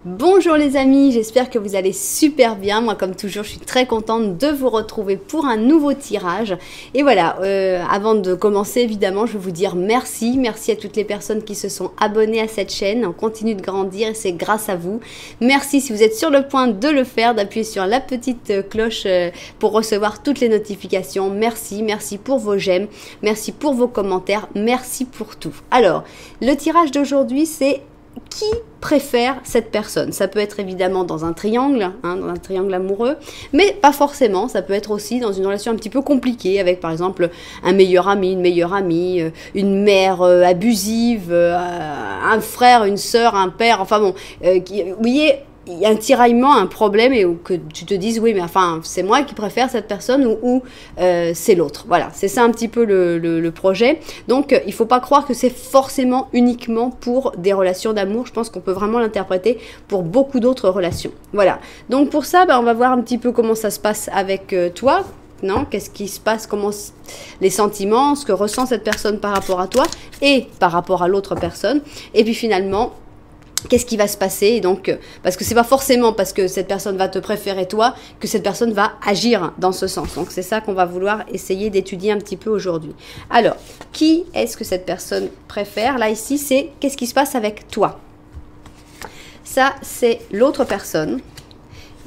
Bonjour les amis, j'espère que vous allez super bien. Moi comme toujours je suis très contente de vous retrouver pour un nouveau tirage. Et voilà, avant de commencer évidemment je vais vous dire merci. Merci à toutes les personnes qui se sont abonnées à cette chaîne. On continue de grandir et c'est grâce à vous. Merci si vous êtes sur le point de le faire, d'appuyer sur la petite cloche pour recevoir toutes les notifications. Merci, merci pour vos j'aime, merci pour vos commentaires, merci pour tout. Alors, le tirage d'aujourd'hui c'est qui préfère cette personne. Ça peut être évidemment dans un triangle, dans un triangle amoureux, mais pas forcément. Ça peut être aussi dans une relation un petit peu compliquée avec par exemple un meilleur ami, une meilleure amie, une mère abusive, un frère, une sœur, un père, enfin bon, vous voyez, il y a un tiraillement, un problème et que tu te dises oui mais enfin c'est moi qui préfère cette personne ou c'est l'autre. Voilà, c'est ça un petit peu le projet. Donc il faut pas croire que c'est forcément uniquement pour des relations d'amour. Je pense qu'on peut vraiment l'interpréter pour beaucoup d'autres relations. Voilà, donc pour ça on va voir un petit peu comment ça se passe avec toi. Non, qu'est-ce qui se passe, comment les sentiments, ce que ressent cette personne par rapport à toi et par rapport à l'autre personne. Et puis finalement, qu'est-ce qui va se passer? Et donc, parce que c'est pas forcément parce que cette personne va te préférer toi que cette personne va agir dans ce sens. Donc c'est ça qu'on va vouloir essayer d'étudier un petit peu aujourd'hui. Alors, qui est-ce que cette personne préfère? Là ici, c'est qu'est-ce qui se passe avec toi? Ça, c'est l'autre personne.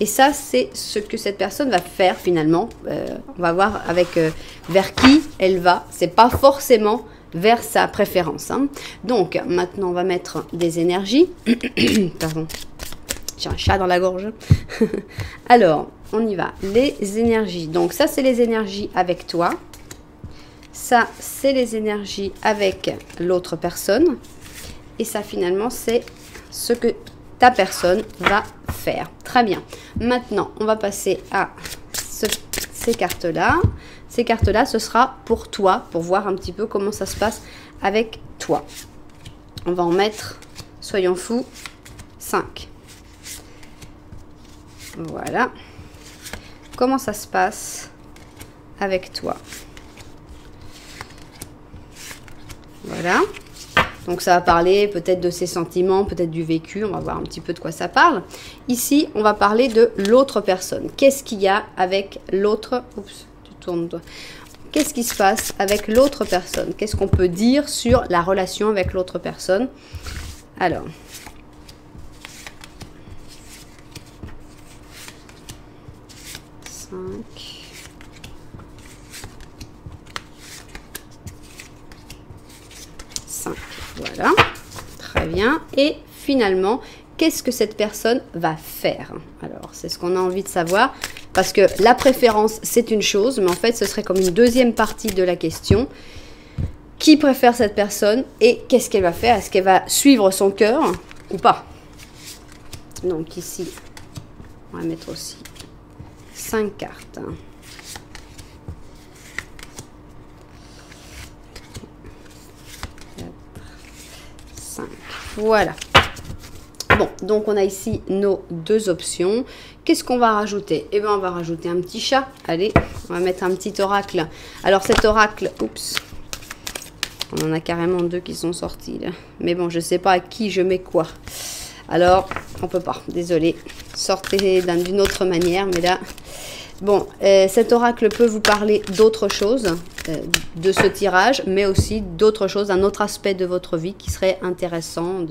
Et ça, c'est ce que cette personne va faire finalement. On va voir avec vers qui elle va. C'est pas forcément vers sa préférence. Donc, maintenant, on va mettre des énergies. Pardon, j'ai un chat dans la gorge. Alors, on y va. Les énergies. Donc, ça, c'est les énergies avec toi. Ça, c'est les énergies avec l'autre personne. Et ça, finalement, c'est ce que ta personne va faire. Très bien. Maintenant, on va passer à ces cartes-là. Ces cartes-là, ce sera pour toi, pour voir un petit peu comment ça se passe avec toi. On va en mettre, soyons fous, 5. Voilà. Comment ça se passe avec toi? Voilà. Donc ça va parler peut-être de ses sentiments, peut-être du vécu, on va voir un petit peu de quoi ça parle. Ici, on va parler de l'autre personne. Qu'est-ce qu'il y a avec l'autre? Oups, tu tournes toi. Qu'est-ce qui se passe avec l'autre personne? Qu'est-ce qu'on peut dire sur la relation avec l'autre personne? Alors. Voilà, très bien. Et finalement, qu'est-ce que cette personne va faire? Alors, c'est ce qu'on a envie de savoir. Parce que la préférence, c'est une chose, mais en fait, ce serait comme une deuxième partie de la question. Qui préfère cette personne et qu'est-ce qu'elle va faire? Est-ce qu'elle va suivre son cœur ou pas? Donc ici, on va mettre aussi 5 cartes. Voilà. Bon, donc on a ici nos deux options. Qu'est-ce qu'on va rajouter? Eh bien, on va rajouter un petit chat. Allez, on va mettre un petit oracle. Alors, cet oracle, oups, on en a carrément 2 qui sont sortis là. Mais bon, je ne sais pas à qui je mets quoi. Alors, on peut pas, désolé. Sortez d'une autre manière, mais là... Bon, cet oracle peut vous parler d'autres choses de ce tirage, mais aussi d'autres choses, un autre aspect de votre vie qui serait intéressant,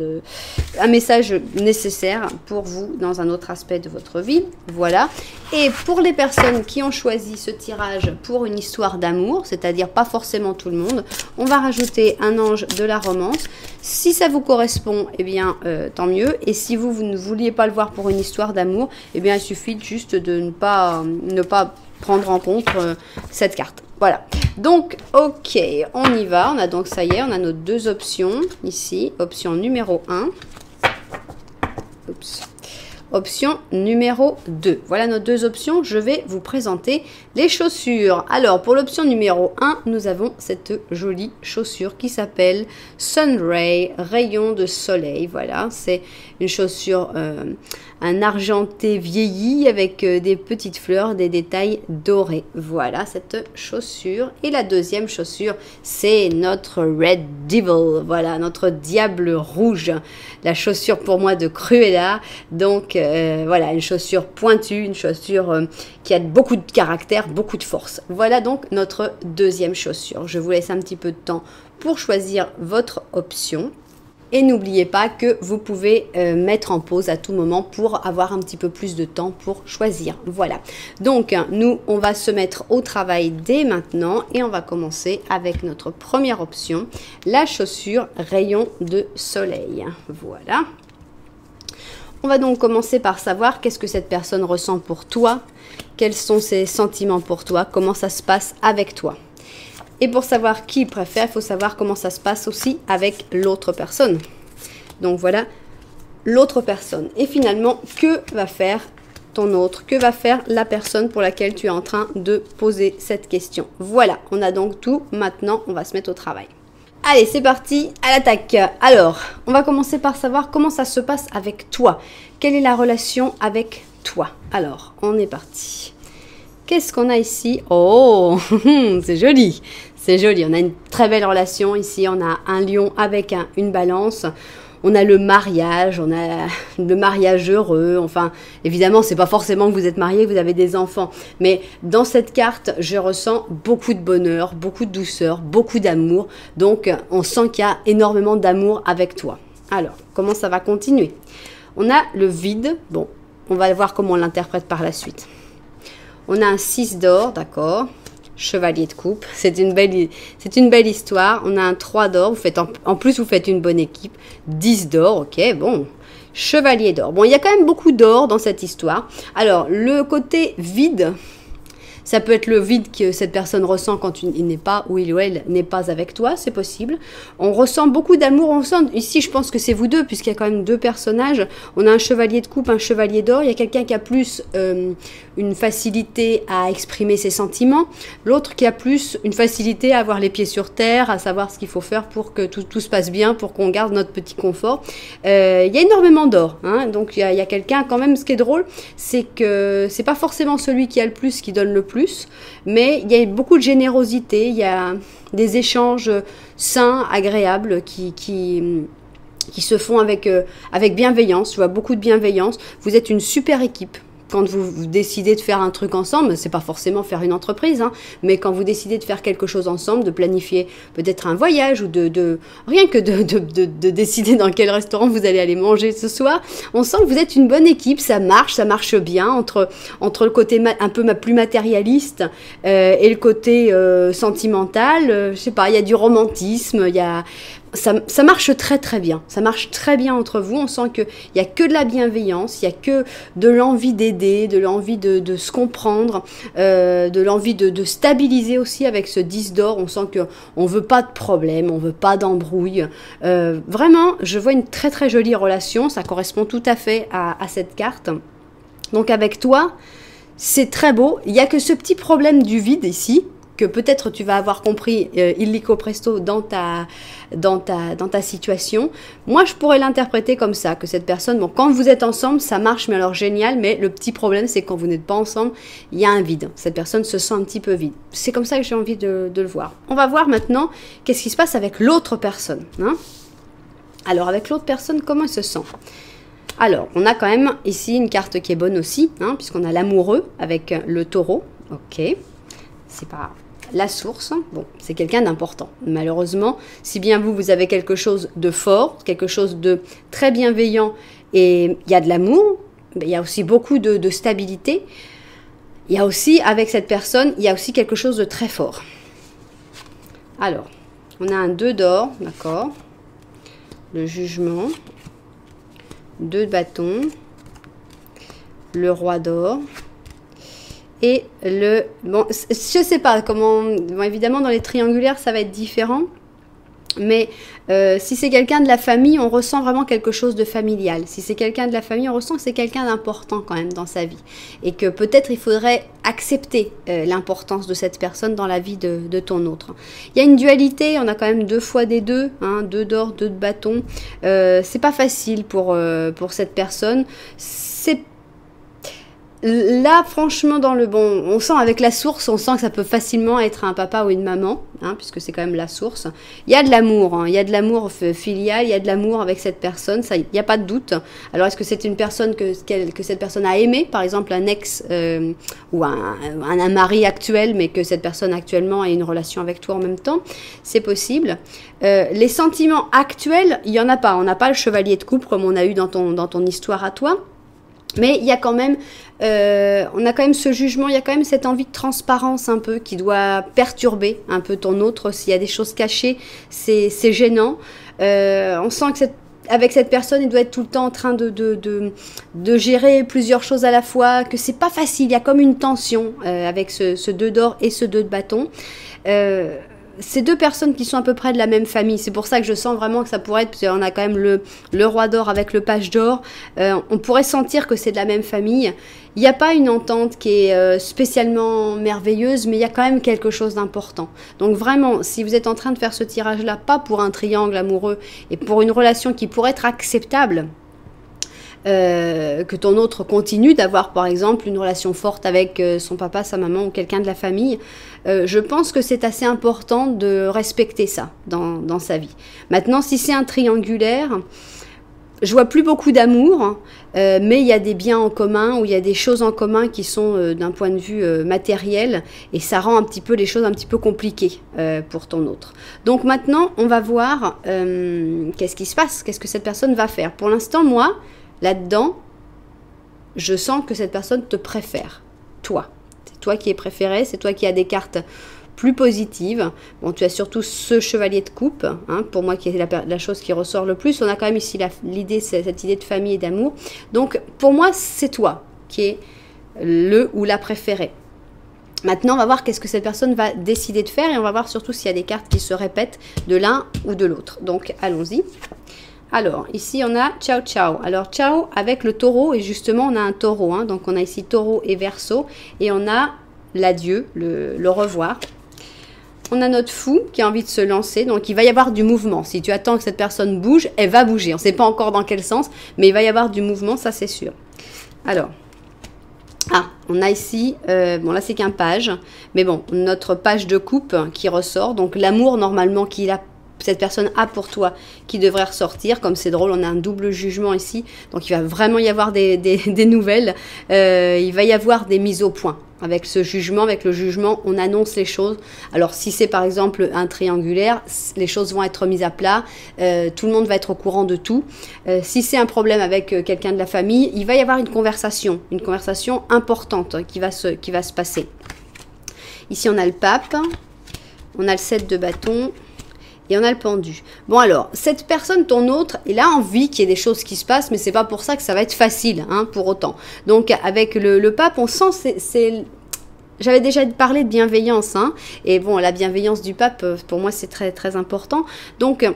un message nécessaire pour vous dans un autre aspect de votre vie. Voilà. Et pour les personnes qui ont choisi ce tirage pour une histoire d'amour, c'est-à-dire pas forcément tout le monde, on va rajouter un ange de la romance. Si ça vous correspond, eh bien, tant mieux. Et si vous ne vouliez pas le voir pour une histoire d'amour, eh bien, il suffit juste de ne pas prendre en compte cette carte. Voilà. Donc, ok, on y va. On a donc, ça y est, on a nos 2 options ici. Option numéro 1. Oups. Option numéro 2. Voilà nos 2 options. Je vais vous présenter les chaussures. Alors, pour l'option numéro 1, nous avons cette jolie chaussure qui s'appelle Sunray, rayon de soleil. Voilà, c'est une chaussure un argenté vieilli avec des petites fleurs, des détails dorés. Voilà cette chaussure. Et la deuxième chaussure, c'est notre Red Devil. Voilà, notre diable rouge. La chaussure pour moi de Cruella. Donc voilà, une chaussure pointue, une chaussure qui a beaucoup de caractère, beaucoup de force. Voilà donc notre deuxième chaussure. Je vous laisse un petit peu de temps pour choisir votre option. Et n'oubliez pas que vous pouvez mettre en pause à tout moment pour avoir un petit peu plus de temps pour choisir. Voilà. Donc, nous, on va se mettre au travail dès maintenant et on va commencer avec notre première option, la chaussure rayon de soleil. Voilà. On va donc commencer par savoir qu'est-ce que cette personne ressent pour toi, quels sont ses sentiments pour toi, comment ça se passe avec toi. Et pour savoir qui il préfère, il faut savoir comment ça se passe aussi avec l'autre personne. Donc voilà, l'autre personne. Et finalement, que va faire ton autre? Que va faire la personne pour laquelle tu es en train de poser cette question? Voilà, on a donc tout. Maintenant, on va se mettre au travail. Allez, c'est parti, à l'attaque. Alors, on va commencer par savoir comment ça se passe avec toi. Quelle est la relation avec toi? Alors, on est parti. Qu'est-ce qu'on a ici? Oh, c'est joli, c'est joli. On a une très belle relation ici. On a un lion avec une balance. On a le mariage, on a le mariage heureux. Enfin, évidemment, c'est pas forcément que vous êtes marié, vous avez des enfants. Mais dans cette carte, je ressens beaucoup de bonheur, beaucoup de douceur, beaucoup d'amour. Donc, on sent qu'il y a énormément d'amour avec toi. Alors, comment ça va continuer? On a le vide. Bon, on va voir comment on l'interprète par la suite. On a un 6 d'or, d'accord. Chevalier de coupe. C'est une belle histoire. On a un 3 d'or. En plus, vous faites une bonne équipe. 10 d'or, ok, bon. Chevalier d'or. Bon, il y a quand même beaucoup d'or dans cette histoire. Alors, le côté vide, ça peut être le vide que cette personne ressent quand il n'est pas, ou il ou elle n'est pas avec toi, c'est possible. On ressent beaucoup d'amour, on sent, ici je pense que c'est vous deux, puisqu'il y a quand même deux personnages. On a un chevalier de coupe, un chevalier d'or, il y a quelqu'un qui a plus une facilité à exprimer ses sentiments, l'autre qui a plus une facilité à avoir les pieds sur terre, à savoir ce qu'il faut faire pour que tout se passe bien, pour qu'on garde notre petit confort. Il y a énormément d'or, hein, donc il y a quelqu'un quand même, ce qui est drôle, c'est que c'est pas forcément celui qui a le plus qui donne le plus, mais il y a beaucoup de générosité, il y a des échanges sains, agréables qui se font avec bienveillance. Je vois beaucoup de bienveillance. Vous êtes une super équipe. Quand vous décidez de faire un truc ensemble, c'est pas forcément faire une entreprise, hein, mais quand vous décidez de faire quelque chose ensemble, de planifier peut-être un voyage ou rien que de décider dans quel restaurant vous allez aller manger ce soir, on sent que vous êtes une bonne équipe, ça marche bien entre le côté un peu plus matérialiste et le côté sentimental. Je sais pas, il y a du romantisme, il y a ça marche très très bien. Ça marche très bien entre vous. On sent qu'il n'y a que de la bienveillance, il n'y a que de l'envie d'aider, de l'envie de se comprendre, de l'envie de stabiliser aussi avec ce 10 d'or. On sent qu'on ne veut pas de problème, on ne veut pas d'embrouille. Vraiment, je vois une très très jolie relation. Ça correspond tout à fait à cette carte. Donc avec toi, c'est très beau. Il n'y a que ce petit problème du vide ici, que peut-être tu vas avoir compris illico presto dans ta situation. Moi, je pourrais l'interpréter comme ça, que cette personne, bon, quand vous êtes ensemble, ça marche, mais alors génial, mais le petit problème, c'est quand vous n'êtes pas ensemble, il y a un vide. Cette personne se sent un petit peu vide. C'est comme ça que j'ai envie de le voir. On va voir maintenant qu'est-ce qui se passe avec l'autre personne, hein. Alors, avec l'autre personne, comment elle se sent? Alors, on a quand même ici une carte qui est bonne aussi, hein, puisqu'on a l'amoureux avec le taureau. Ok, c'est pas la source, bon, c'est quelqu'un d'important. Malheureusement, si bien vous avez quelque chose de fort, quelque chose de très bienveillant, et il y a de l'amour, mais il y a aussi beaucoup de stabilité. Il y a aussi, avec cette personne, il y a aussi quelque chose de très fort. Alors, on a un 2 d'or, d'accord, le jugement, 2 de bâton, le roi d'or, et bon, je sais pas comment, bon, évidemment dans les triangulaires ça va être différent, Mais si c'est quelqu'un de la famille, on ressent vraiment quelque chose de familial. Si c'est quelqu'un de la famille, on ressent que c'est quelqu'un d'important quand même dans sa vie. Et que peut-être il faudrait accepter l'importance de cette personne dans la vie de ton autre. Il y a une dualité, on a quand même 2 fois des 2, hein, 2 d'or, 2 de bâton. C'est pas facile pour cette personne. Là, franchement, dans le bon, on sent avec la source, on sent que ça peut facilement être un papa ou une maman, hein, puisque c'est quand même la source. Il y a de l'amour, hein, il y a de l'amour filial, il y a de l'amour avec cette personne, ça, il n'y a pas de doute. Alors, est-ce que c'est une personne que cette personne a aimée, par exemple un ex ou un mari actuel, mais que cette personne actuellement a une relation avec toi en même temps? C'est possible. Les sentiments actuels, il n'y en a pas. On n'a pas le chevalier de coupe comme on a eu dans ton histoire à toi. Mais il y a quand même, on a quand même ce jugement, il y a quand même cette envie de transparence un peu qui doit perturber un peu ton autre. S'il y a des choses cachées, c'est gênant. On sent que avec cette personne, il doit être tout le temps en train de gérer plusieurs choses à la fois, que c'est pas facile. Il y a comme une tension avec ce 2 d'or et ce 2 de bâton. Ces 2 personnes qui sont à peu près de la même famille, c'est pour ça que je sens vraiment que ça pourrait être, parce qu'on a quand même le roi d'or avec le page d'or, on pourrait sentir que c'est de la même famille. Il n'y a pas une entente qui est spécialement merveilleuse, mais il y a quand même quelque chose d'important. Donc vraiment, si vous êtes en train de faire ce tirage-là, pas pour un triangle amoureux, et pour une relation qui pourrait être acceptable, que ton autre continue d'avoir par exemple une relation forte avec son papa, sa maman ou quelqu'un de la famille, je pense que c'est assez important de respecter ça dans sa vie. Maintenant, si c'est un triangulaire, je vois plus beaucoup d'amour, mais il y a des biens en commun ou il y a des choses en commun qui sont d'un point de vue matériel, et ça rend un petit peu les choses un petit peu compliquées pour ton autre. Donc maintenant, on va voir qu'est-ce qui se passe, qu'est-ce que cette personne va faire. Pour l'instant, moi, là-dedans, je sens que cette personne te préfère, toi. C'est toi qui es préféré, c'est toi qui as des cartes plus positives. Bon, tu as surtout ce chevalier de coupe, hein, pour moi qui est la chose qui ressort le plus. On a quand même ici cette idée de famille et d'amour. Donc, pour moi, c'est toi qui es le ou la préférée. Maintenant, on va voir qu'est-ce que cette personne va décider de faire et on va voir surtout s'il y a des cartes qui se répètent de l'un ou de l'autre. Donc, allons-y. Alors, ici, on a ciao, ciao. Alors, ciao avec le taureau, et justement, on a un taureau. Hein, donc, on a ici taureau et verseau, et on a l'adieu, le revoir. On a notre fou qui a envie de se lancer, donc il va y avoir du mouvement. Si tu attends que cette personne bouge, elle va bouger. On ne sait pas encore dans quel sens, mais il va y avoir du mouvement, ça c'est sûr. Alors, on a ici, bon là c'est qu'un page, mais bon, notre page de coupe qui ressort, donc l'amour normalement cette personne a pour toi qui devrait ressortir. Comme c'est drôle, on a un double jugement ici, donc il va vraiment y avoir des nouvelles, il va y avoir des mises au point avec ce jugement. Avec le jugement, on annonce les choses. Alors si c'est par exemple un triangulaire, les choses vont être mises à plat, tout le monde va être au courant de tout. Si c'est un problème avec quelqu'un de la famille, il va y avoir une conversation importante qui va se passer. Ici on a le pape, on a le 7 de bâton, et on a le pendu. Bon alors, cette personne, ton autre, il a envie qu'il y ait des choses qui se passent, mais c'est pas pour ça que ça va être facile, hein, pour autant. Donc avec le pape, on sent j'avais déjà parlé de bienveillance, hein, et bon, la bienveillance du pape, pour moi, c'est très très important. Donc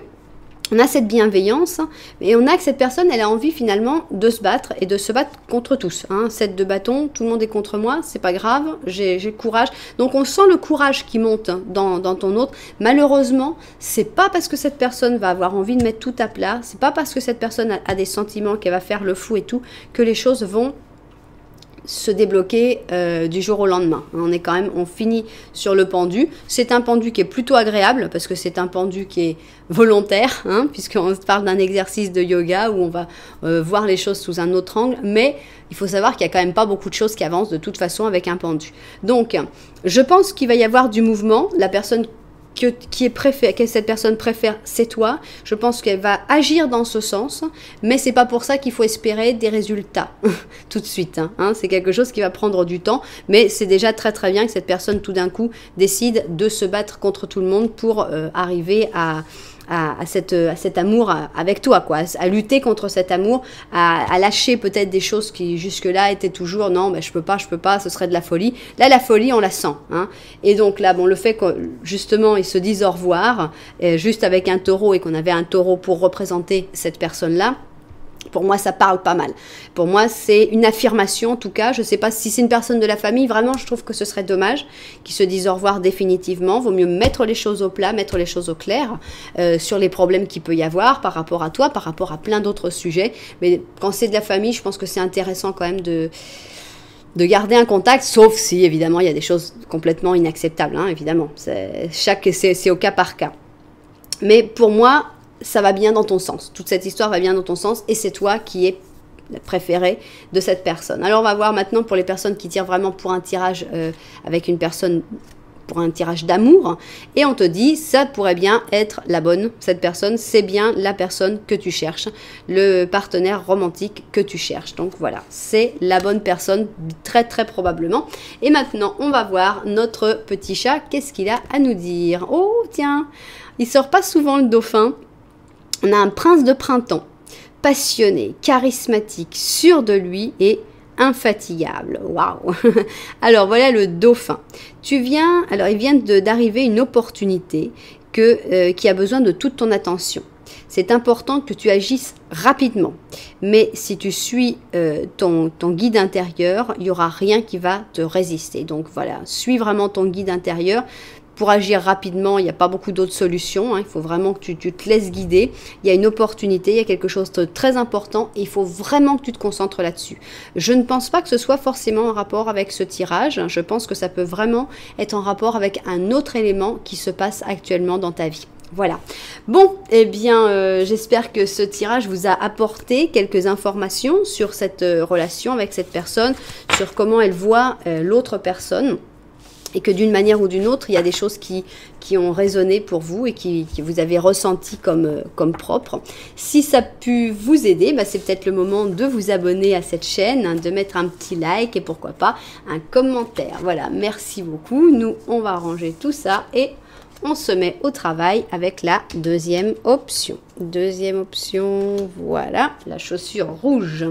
on a cette bienveillance, et on a que cette personne, elle a envie finalement de se battre, et de se battre contre tous. Hein. 7 de bâton, tout le monde est contre moi, c'est pas grave, j'ai le courage. Donc on sent le courage qui monte dans ton autre. Malheureusement, c'est pas parce que cette personne va avoir envie de mettre tout à plat, c'est pas parce que cette personne a des sentiments, qu'elle va faire le fou et tout, que les choses vont se débloquer du jour au lendemain. On finit sur le pendu. C'est un pendu qui est plutôt agréable parce que c'est un pendu qui est volontaire, hein, puisqu'on parle d'un exercice de yoga où on va voir les choses sous un autre angle, mais il faut savoir qu'il n'y a quand même pas beaucoup de choses qui avancent de toute façon avec un pendu. Donc, je pense qu'il va y avoir du mouvement. La personne que cette personne préfère, c'est toi. Je pense qu'elle va agir dans ce sens, mais c'est pas pour ça qu'il faut espérer des résultats tout de suite. Hein. C'est quelque chose qui va prendre du temps, mais c'est déjà très très bien que cette personne tout d'un coup décide de se battre contre tout le monde pour arriver à à cet amour avec toi, quoi, à lutter contre cet amour, à lâcher peut-être des choses qui jusque-là étaient toujours non, ben, je peux pas, ce serait de la folie. Là, la folie, on la sent. Hein. Et donc là, bon, le fait que justement ils se disent au revoir, juste avec un taureau et qu'on avait un taureau pour représenter cette personne-là, pour moi, ça parle pas mal. Pour moi, c'est une affirmation, en tout cas. Je ne sais pas si c'est une personne de la famille. Vraiment, je trouve que ce serait dommage qu'ils se disent au revoir définitivement. Vaut mieux mettre les choses au plat, mettre les choses au clair sur les problèmes qu'il peut y avoir par rapport à toi, par rapport à plein d'autres sujets. Mais quand c'est de la famille, je pense que c'est intéressant quand même de garder un contact, sauf si, évidemment, il y a des choses complètement inacceptables. Hein, évidemment, c'est au cas par cas. Mais pour moi, ça va bien dans ton sens. Toute cette histoire va bien dans ton sens et c'est toi qui es la préférée de cette personne. Alors, on va voir maintenant pour les personnes qui tirent vraiment pour un tirage avec une personne, pour un tirage d'amour. Et on te dit, ça pourrait bien être la bonne. Cette personne, c'est bien la personne que tu cherches, le partenaire romantique que tu cherches. Donc voilà, c'est la bonne personne, très très probablement. Et maintenant, on va voir notre petit chat. Qu'est-ce qu'il a à nous dire? Oh, tiens, il sort pas souvent le dauphin. On a un prince de printemps, passionné, charismatique, sûr de lui et infatigable. Waouh! Alors voilà le dauphin. Il vient d'arriver une opportunité qui a besoin de toute ton attention. C'est important que tu agisses rapidement. Mais si tu suis ton guide intérieur, il n'y aura rien qui va te résister. Donc voilà, suis vraiment ton guide intérieur. Pour agir rapidement, il n'y a pas beaucoup d'autres solutions. Hein. Il faut vraiment que tu te laisses guider. Il y a une opportunité, il y a quelque chose de très important et il faut vraiment que tu te concentres là-dessus. Je ne pense pas que ce soit forcément en rapport avec ce tirage. Je pense que ça peut vraiment être en rapport avec un autre élément qui se passe actuellement dans ta vie. Voilà. Bon, eh bien, j'espère que ce tirage vous a apporté quelques informations sur cette relation avec cette personne, sur comment elle voit l'autre personne. Et que d'une manière ou d'une autre, il y a des choses qui ont résonné pour vous et qui vous avez ressenti comme propres. Si ça a pu vous aider, bah c'est peut-être le moment de vous abonner à cette chaîne, hein, de mettre un petit like et pourquoi pas un commentaire. Voilà, merci beaucoup. Nous, on va ranger tout ça et on se met au travail avec la deuxième option. Deuxième option, voilà, la chaussure rouge.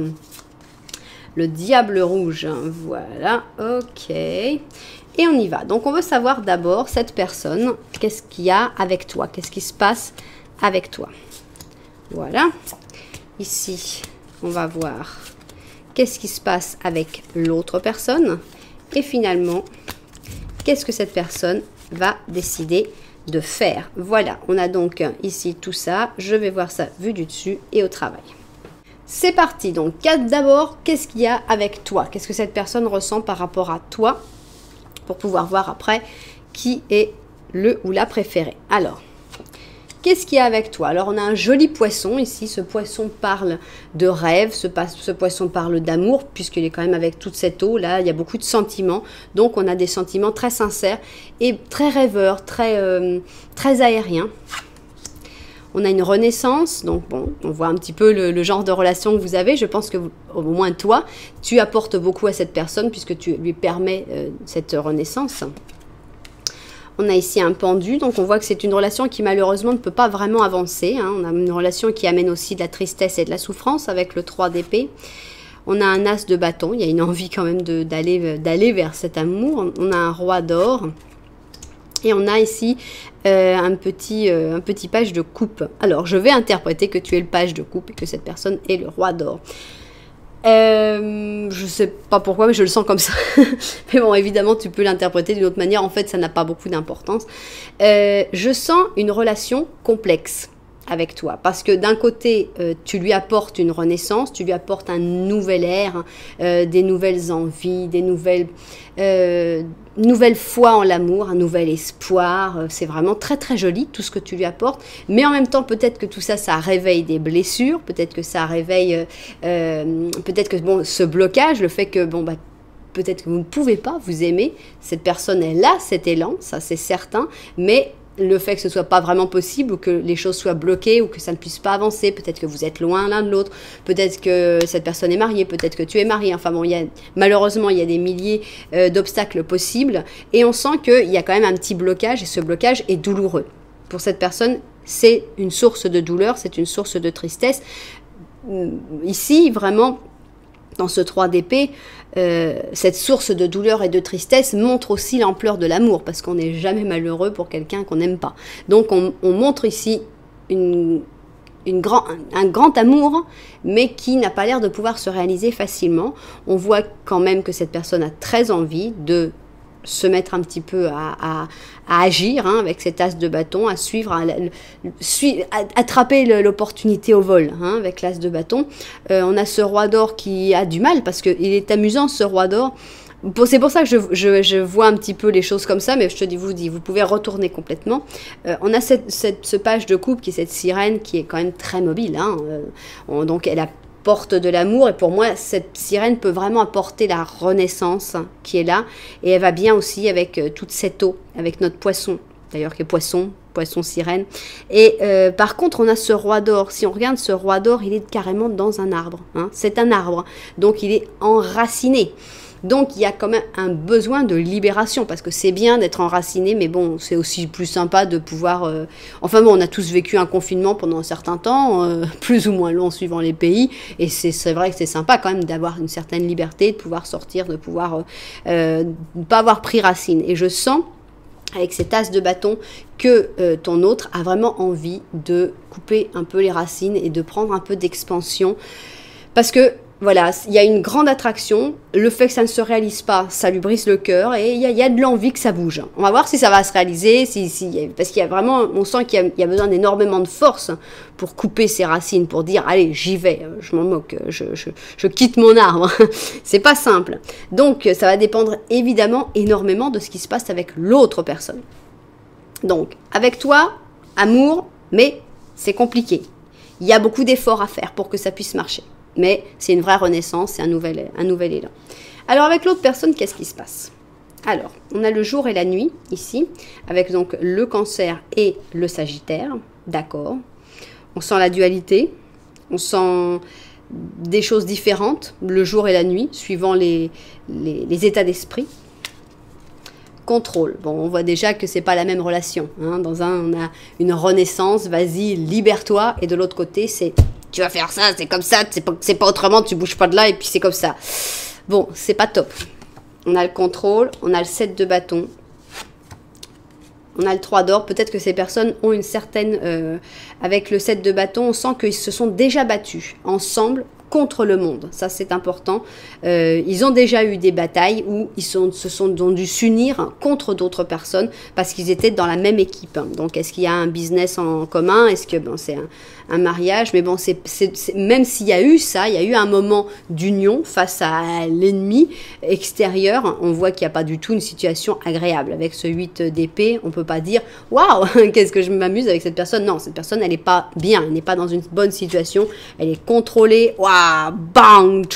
Le diable rouge, voilà, ok. Et on y va. Donc, on veut savoir d'abord, cette personne, qu'est-ce qu'il y a avec toi? Qu'est-ce qui se passe avec toi? Voilà. Ici, on va voir qu'est-ce qui se passe avec l'autre personne. Et finalement, qu'est-ce que cette personne va décider de faire? Voilà, on a donc ici tout ça. Je vais voir ça vu du dessus et au travail. C'est parti. Donc, d'abord, qu'est-ce qu'il y a avec toi? Qu'est-ce que cette personne ressent par rapport à toi? Pour pouvoir voir après qui est le ou la préférée. Alors, qu'est-ce qu'il y a avec toi? Alors, on a un joli poisson ici. Ce poisson parle de rêve, ce poisson parle d'amour, puisqu'il est quand même avec toute cette eau. Là, il y a beaucoup de sentiments. Donc, on a des sentiments très sincères et très rêveurs, très aériens. On a une renaissance, donc bon, on voit un petit peu le genre de relation que vous avez. Je pense que, au moins toi, tu apportes beaucoup à cette personne puisque tu lui permets cette renaissance. On a ici un pendu, donc on voit que c'est une relation qui malheureusement ne peut pas vraiment avancer. Hein. On a une relation qui amène aussi de la tristesse et de la souffrance avec le 3 d'épée. On a un as de bâton, il y a une envie quand même d'aller vers cet amour. On a un roi d'or. Et on a ici un petit page de coupe. Alors, je vais interpréter que tu es le page de coupe et que cette personne est le roi d'or. Je ne sais pas pourquoi, mais je le sens comme ça. Mais bon, évidemment, tu peux l'interpréter d'une autre manière. En fait, ça n'a pas beaucoup d'importance. Je sens une relation complexe avec toi. Parce que d'un côté, tu lui apportes une renaissance, tu lui apportes un nouvel air, des nouvelles envies, des nouvelles foi en l'amour, un nouvel espoir. C'est vraiment très très joli tout ce que tu lui apportes. Mais en même temps, peut-être que tout ça, ça réveille des blessures. Peut-être que ça réveille, peut-être que bon, ce blocage, le fait que bon bah peut-être que vous ne pouvez pas vous aimer. Cette personne est là, cet élan, ça c'est certain. Mais le fait que ce soit pas vraiment possible ou que les choses soient bloquées ou que ça ne puisse pas avancer, peut-être que vous êtes loin l'un de l'autre, peut-être que cette personne est mariée, peut-être que tu es marié, enfin bon, malheureusement il y a des milliers d'obstacles possibles et on sent qu'il y a quand même un petit blocage et ce blocage est douloureux. Pour cette personne, c'est une source de douleur, c'est une source de tristesse. Ici, vraiment, dans ce 3 d'épée, cette source de douleur et de tristesse montre aussi l'ampleur de l'amour, parce qu'on n'est jamais malheureux pour quelqu'un qu'on n'aime pas. Donc on montre ici un grand amour, mais qui n'a pas l'air de pouvoir se réaliser facilement. On voit quand même que cette personne a très envie de se mettre un petit peu à agir hein, avec cet as de bâton, à suivre, à attraper l'opportunité au vol hein, avec l'as de bâton. On a ce roi d'or qui a du mal, parce qu'il est amusant ce roi d'or. C'est pour ça que je vois un petit peu les choses comme ça, mais je te dis, vous pouvez retourner complètement. On a ce page de coupe qui est cette sirène qui est quand même très mobile. Hein, donc elle apporte de l'amour, et pour moi cette sirène peut vraiment apporter la renaissance qui est là, et elle va bien aussi avec toute cette eau, avec notre poisson d'ailleurs qui est poisson sirène. Et par contre on a ce roi d'or. Si on regarde ce roi d'or, il est carrément dans un arbre hein. C'est un arbre, donc il est enraciné. Donc il y a quand même un besoin de libération, parce que c'est bien d'être enraciné, mais bon, c'est aussi plus sympa de pouvoir... Enfin bon, on a tous vécu un confinement pendant un certain temps, plus ou moins long suivant les pays, et c'est vrai que c'est sympa quand même d'avoir une certaine liberté, de pouvoir sortir, de pouvoir ne pas avoir pris racine. Et je sens, avec cet as de bâton, que ton autre a vraiment envie de couper un peu les racines et de prendre un peu d'expansion, parce que voilà, il y a une grande attraction, le fait que ça ne se réalise pas, ça lui brise le cœur, et il y a de l'envie que ça bouge. On va voir si ça va se réaliser, parce qu'il y a vraiment, on sent qu'il y a besoin d'énormément de force pour couper ses racines, pour dire, allez, j'y vais, je m'en moque, je quitte mon arbre. C'est pas simple. Donc, ça va dépendre évidemment énormément de ce qui se passe avec l'autre personne. Donc, avec toi, amour, mais c'est compliqué. Il y a beaucoup d'efforts à faire pour que ça puisse marcher. Mais c'est une vraie renaissance, c'est un nouvel élan. Alors avec l'autre personne, qu'est-ce qui se passe? Alors, on a le jour et la nuit, ici, avec donc le Cancer et le Sagittaire, d'accord. On sent la dualité, on sent des choses différentes, le jour et la nuit, suivant les états d'esprit. Contrôle, bon, on voit déjà que c'est pas la même relation. Hein. Dans un, on a une renaissance, vas-y, libère-toi, et de l'autre côté, c'est... Tu vas faire ça, c'est comme ça, c'est pas autrement, tu bouges pas de là et puis c'est comme ça. Bon, c'est pas top. On a le contrôle, on a le 7 de bâton, on a le 3 d'or. Peut-être que ces personnes ont une certaine... avec le 7 de bâton, on sent qu'ils se sont déjà battus ensemble contre le monde. Ça, c'est important. Ils ont déjà eu des batailles où ils ont dû s'unir contre d'autres personnes parce qu'ils étaient dans la même équipe. Donc, est-ce qu'il y a un business en commun? Est-ce que bon, c'est un mariage? Mais bon, même s'il y a eu ça, il y a eu un moment d'union face à l'ennemi extérieur. On voit qu'il n'y a pas du tout une situation agréable. Avec ce 8 d'épée, on ne peut pas dire « Waouh, qu'est-ce que je m'amuse avec cette personne ?» Non, cette personne, elle n'est pas bien. Elle n'est pas dans une bonne situation. Elle est contrôlée. Waouh, bang,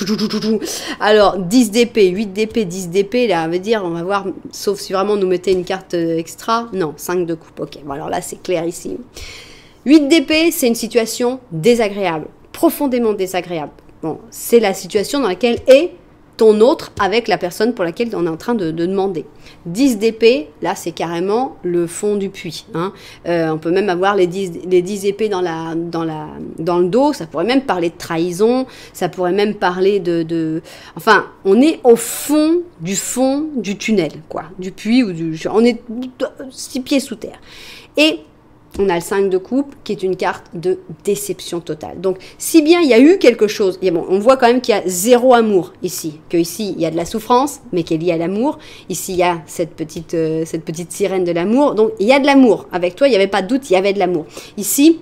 alors 10 d'épée, 8 d'épée, 10 d'épée, là, on va dire, on va voir, sauf si vraiment on nous mettait une carte extra, non, 5 de coupe, ok, bon alors là c'est clair ici. 8 d'épée, c'est une situation désagréable, profondément désagréable. Bon, c'est la situation dans laquelle est ton autre avec la personne pour laquelle on est en train de demander. 10 d'épée, là c'est carrément le fond du puits. Hein. On peut même avoir les 10 épées dans le dos, ça pourrait même parler de trahison, ça pourrait même parler Enfin, on est au fond du tunnel, quoi, du puits, on est 6 pieds sous terre. Et on a le 5 de coupe qui est une carte de déception totale. Donc, si bien il y a eu quelque chose, et bon, on voit quand même qu'il y a zéro amour ici. Que ici, il y a de la souffrance, mais qui est liée à l'amour. Ici, il y a cette petite sirène de l'amour. Donc, il y a de l'amour. Avec toi, il n'y avait pas de doute, il y avait de l'amour. Ici,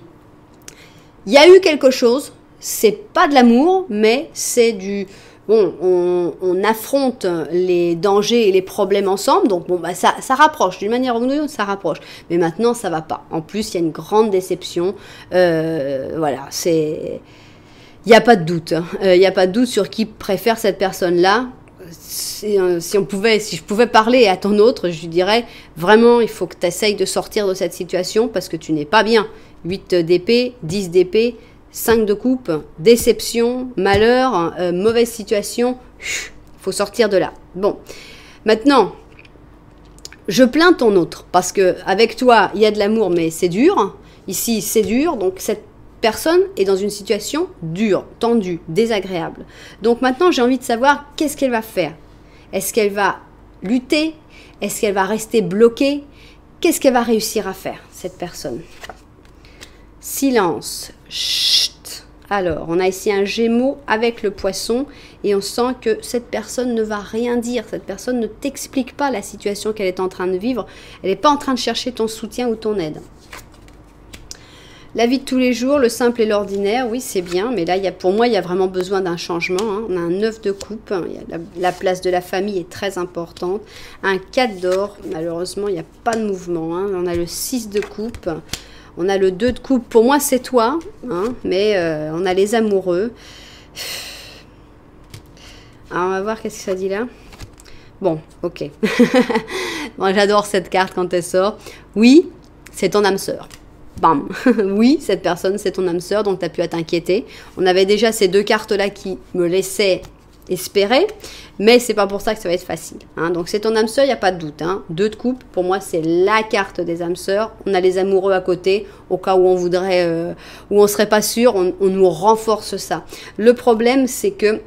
il y a eu quelque chose. C'est pas de l'amour, mais c'est du... Bon, on affronte les dangers et les problèmes ensemble, donc bon, bah ça rapproche, d'une manière ou d'une autre, ça rapproche. Mais maintenant, ça va pas. En plus, il y a une grande déception. Voilà, il n'y a pas de doute. Il n'y a pas de doute sur qui préfère cette personne-là. Si je pouvais parler à ton autre, je lui dirais, vraiment, il faut que tu essayes de sortir de cette situation parce que tu n'es pas bien. 8 d'épée, 10 d'épée, 5 de coupe, déception, malheur, mauvaise situation, faut sortir de là. Bon, maintenant, je plains ton autre, parce que avec toi, il y a de l'amour, mais c'est dur. Ici, c'est dur, donc cette personne est dans une situation dure, tendue, désagréable. Donc maintenant, j'ai envie de savoir qu'est-ce qu'elle va faire. Est-ce qu'elle va lutter? Est-ce qu'elle va rester bloquée? Qu'est-ce qu'elle va réussir à faire, cette personne? Silence. Chut. Alors, on a ici un Gémeaux avec le Poisson et on sent que cette personne ne va rien dire. Cette personne ne t'explique pas la situation qu'elle est en train de vivre. Elle n'est pas en train de chercher ton soutien ou ton aide. La vie de tous les jours, le simple et l'ordinaire, oui, c'est bien. Mais là, pour moi, il y a vraiment besoin d'un changement. Hein. On a un 9 de coupe. La place de la famille est très importante. Un 4 d'or. Malheureusement, il n'y a pas de mouvement. Hein. On a le 6 de coupe. On a le 2 de coupe, pour moi c'est toi, hein, mais on a les amoureux. Alors on va voir qu'est-ce que ça dit là. Bon, ok. Moi j'adore cette carte quand elle sort. Oui, c'est ton âme sœur. Bam. Oui, cette personne c'est ton âme sœur, donc tu as pu t'inquiéter. On avait déjà ces deux cartes là qui me laissaient espérer, mais c'est pas pour ça que ça va être facile. Hein. Donc c'est ton âme sœur, il n'y a pas de doute. Hein. 2 de coupe, pour moi c'est la carte des âmes sœurs. On a les amoureux à côté, au cas où on voudrait, où on serait pas sûr, on nous renforce ça. Le problème c'est que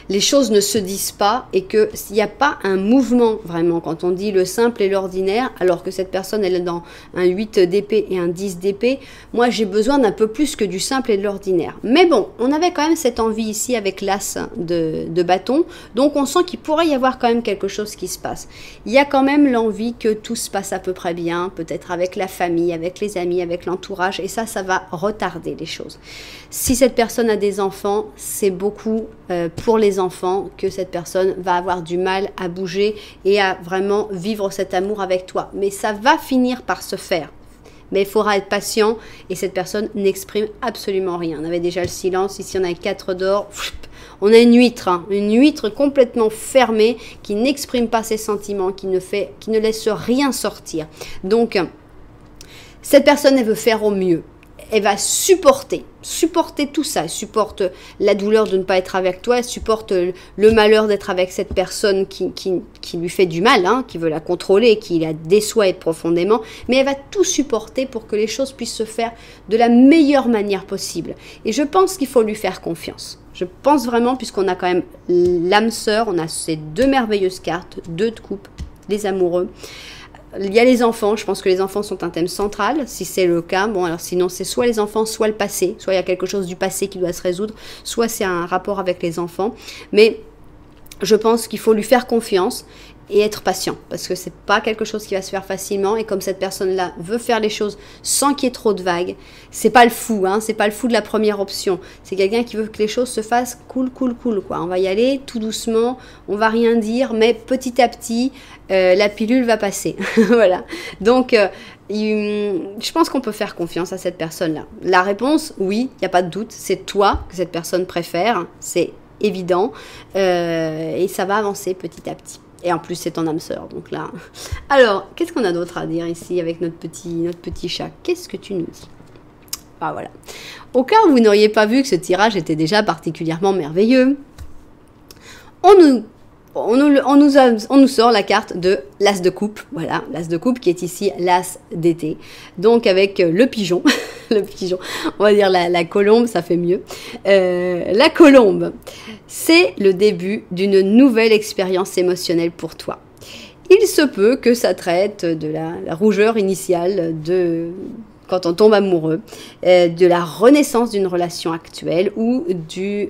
les choses ne se disent pas et qu'il n'y a pas un mouvement vraiment quand on dit le simple et l'ordinaire, alors que cette personne elle est dans un 8 d'épée et un 10 d'épée. Moi j'ai besoin d'un peu plus que du simple et de l'ordinaire. Mais bon, on avait quand même cette envie ici avec l'as de bâton, donc on sent qu'il pourrait y avoir quand même quelque chose qui se passe. Il y a quand même l'envie que tout se passe à peu près bien, peut-être avec la famille, avec les amis, avec l'entourage, et ça va retarder les choses. Si cette personne a des enfants, c'est beaucoup pour les enfants que cette personne va avoir du mal à bouger et à vraiment vivre cet amour avec toi. Mais ça va finir par se faire. Mais il faudra être patient et cette personne n'exprime absolument rien. On avait déjà le silence, ici on a 4 d'or. On a une huître complètement fermée qui n'exprime pas ses sentiments, qui ne laisse rien sortir. Donc, cette personne, elle veut faire au mieux. Elle va supporter tout ça. Elle supporte la douleur de ne pas être avec toi. Elle supporte le malheur d'être avec cette personne qui lui fait du mal, hein, qui veut la contrôler, qui la déçoit profondément. Mais elle va tout supporter pour que les choses puissent se faire de la meilleure manière possible. Et je pense qu'il faut lui faire confiance. Je pense vraiment, puisqu'on a quand même l'âme sœur, on a ces deux merveilleuses cartes, 2 de coupe, les amoureux. Il y a les enfants, je pense que les enfants sont un thème central, si c'est le cas. Bon, alors sinon, c'est soit les enfants, soit le passé. Soit il y a quelque chose du passé qui doit se résoudre, soit c'est un rapport avec les enfants. Mais je pense qu'il faut lui faire confiance et être patient, parce que c'est pas quelque chose qui va se faire facilement. Et comme cette personne-là veut faire les choses sans qu'il y ait trop de vagues, c'est pas le fou, hein, c'est pas le fou de la première option. C'est quelqu'un qui veut que les choses se fassent cool, quoi. On va y aller tout doucement, on va rien dire, mais petit à petit, la pilule va passer. Voilà. Donc, je pense qu'on peut faire confiance à cette personne-là. La réponse, oui, il n'y a pas de doute, c'est toi que cette personne préfère, c'est évident, et ça va avancer petit à petit. Et en plus, c'est ton âme sœur, donc là... Alors, qu'est-ce qu'on a d'autre à dire ici avec notre petit chat? Qu'est-ce que tu nous dis? Ah, voilà. Au cas où vous n'auriez pas vu que ce tirage était déjà particulièrement merveilleux, on nous sort la carte de l'as de coupe. Voilà, l'as de coupe qui est ici l'as d'été. Donc, avec le pigeon... le pigeon, on va dire la colombe, ça fait mieux. La colombe, c'est le début d'une nouvelle expérience émotionnelle pour toi. Il se peut que ça traite de la rougeur initiale quand on tombe amoureux, de la renaissance d'une relation actuelle ou du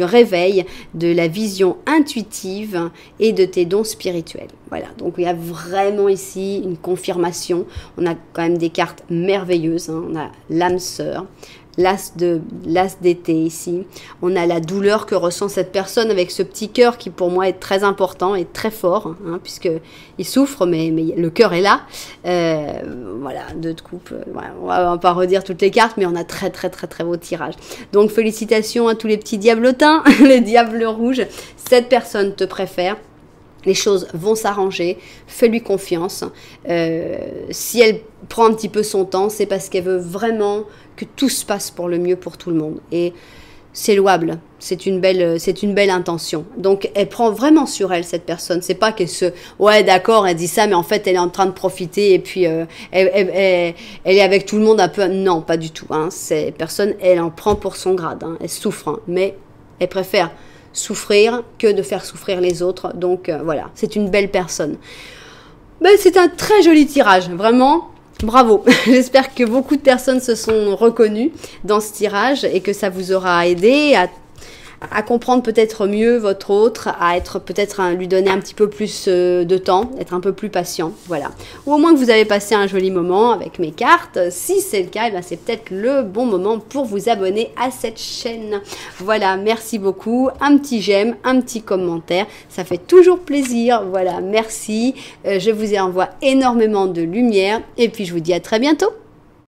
réveil de la vision intuitive et de tes dons spirituels. Voilà, donc il y a vraiment ici une confirmation. On a quand même des cartes merveilleuses, hein. On a l'âme sœur, l'as d'été ici. On a la douleur que ressent cette personne avec ce petit cœur qui pour moi est très important et très fort, hein, puisqu'il souffre, mais le cœur est là. Voilà, 2 de coupe. Voilà, on va pas redire toutes les cartes, mais on a très beau tirage. Donc félicitations à tous les petits diablotins, les diables rouges. Cette personne te préfère. Les choses vont s'arranger, fais-lui confiance. Si elle prend un petit peu son temps, c'est parce qu'elle veut vraiment que tout se passe pour le mieux pour tout le monde. Et c'est louable. C'est une belle intention. Donc, elle prend vraiment sur elle, cette personne. C'est pas qu'elle ouais, d'accord, elle dit ça, mais en fait, elle est en train de profiter et puis elle est avec tout le monde un peu. Non, pas du tout. Hein. Cette personne, elle en prend pour son grade. Hein. Elle souffre, hein. Mais elle préfère souffrir que de faire souffrir les autres. Donc, voilà, c'est une belle personne. Ben, c'est un très joli tirage, vraiment. Bravo, j'espère que beaucoup de personnes se sont reconnues dans ce tirage et que ça vous aura aidé à comprendre peut-être mieux votre autre, à être peut-être lui donner un petit peu plus de temps, être un peu plus patient, voilà. Ou au moins que vous avez passé un joli moment avec mes cartes. Si c'est le cas, eh ben c'est peut-être le bon moment pour vous abonner à cette chaîne. Voilà, merci beaucoup. Un petit j'aime, un petit commentaire, ça fait toujours plaisir. Voilà, merci. Je vous envoie énormément de lumière et puis je vous dis à très bientôt.